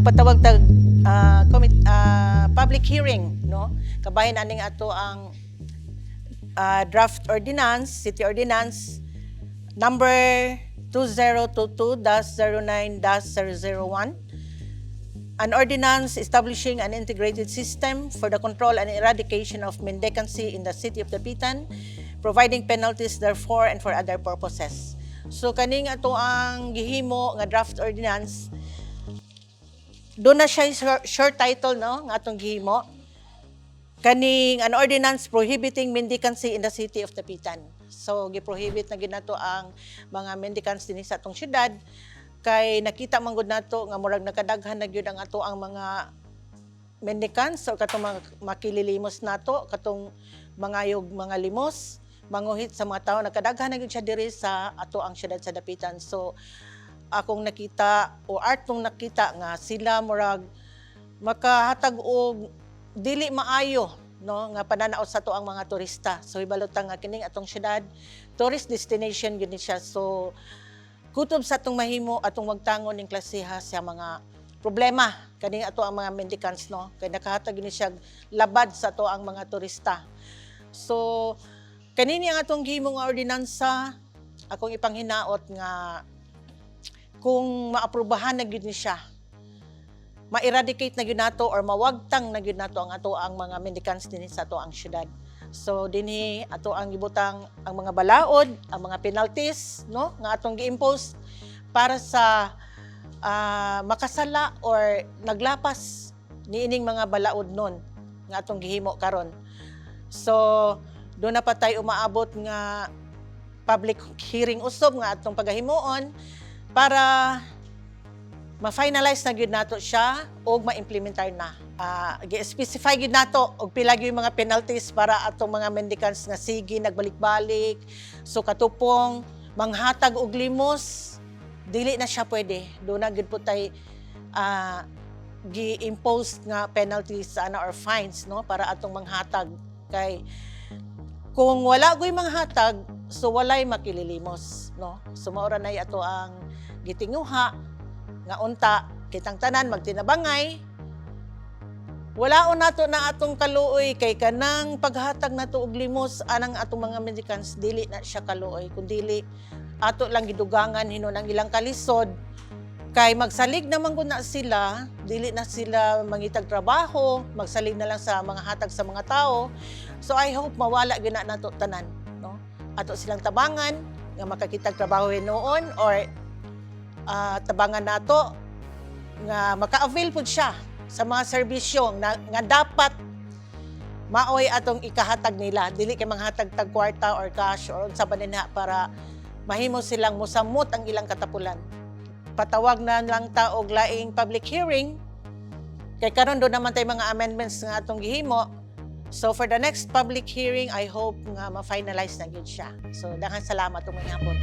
nagpatawag tag public hearing, no? Kabahin aning ato ang draft ordinance, city ordinance number 2022-09-001, an ordinance establishing an integrated system for the control and eradication of mendicancy in the city of Dapitan, providing penalties therefore and for other purposes. So kaning ato ang gihimo nga draft ordinance, doon na siya short title, no, nga atong gihimo. Kaning an ordinance prohibiting mendicancy in the city of Dapitan. So giprohibit na ginato ang mga mendicants dinhi sa atong syudad, kay nakita man gud nato nga murag nakadaghan na gyud ang ato ang mga mendicants or katong mga makililimos nato, katong mga limos, manguhit sa mga tao, nakadaghan na gyud siya diri sa ato ang syudad sa Dapitan. So akong nakita o artong nakita nga sila murag makahatag og dili maayo, no, nga pananaw sa to ang mga turista. So ibalutang nga kining atong syudad tourist destination gyud ni siya. So kutob sa atong mahimo atong magtangon ning klasiha sa mga problema kaning ato ang mga mendicants, no, kay nakahatag ni siya labad sa to ang mga turista. So kanini ang atong gihimo nga ordinansa, akong ipanghinaot nga kung maaprubahan na gyud ni siya, ma-eradicate na gyud nato or mawagtang na gyud nato ang ato ang mga mendicants dinhi sa ato ang syudad. So dinhi ato ang gibutang ang mga balaod, ang mga penalties, no, nga atong gi-impose para sa makasala or naglapas niining mga balaod nun nga atong gihimo karon. So doon na pa tayo umaabot nga public hearing usab nga atong pagahimuon para ma-finalize na gyud nato siya o ma-implementar na. Gi-specify gyud nato og pila gyud mga penalties para atong mga mendicants nga sige nagbalik-balik. So katupong manghatag og limos, dili na siya pwede. Doon na gyud po tay gi-impose nga penalties or fines, no, para atong manghatag. Kay kung wala goy manghatag, so walay makililimos, no. So maura na ato ang gitinguha nga unta kitang tanan magtinabangay, walaon nato na atong kaluoy kay kanang paghatag nato og limos anang atong mga mendicants dili na siya kaluoy, kundi ato lang gidugangan hinon ang ilang kalisod, kay magsalig naman gud na sila, dili na sila mangitag trabaho, magsalig na lang sa mga hatag sa mga tao. So I hope mawala gyud na nato tanan, no, ato silang tabangan nga makakitag trabaho noon or tabangan nato nga maka-avail pud siya sa mga serbisyo nga dapat maoy atong ikahatag nila, dili kay manghatag tag kwarta or cash or unsa ba nina para mahimo silang mosamot ang ilang katapulan. Patawag na lang ta og laing public hearing kay karon do naman tay mga amendments nga atong gihimo. So for the next public hearing, I hope nga ma-finalize na gyud siya. So daghang salamat ug mga hapon.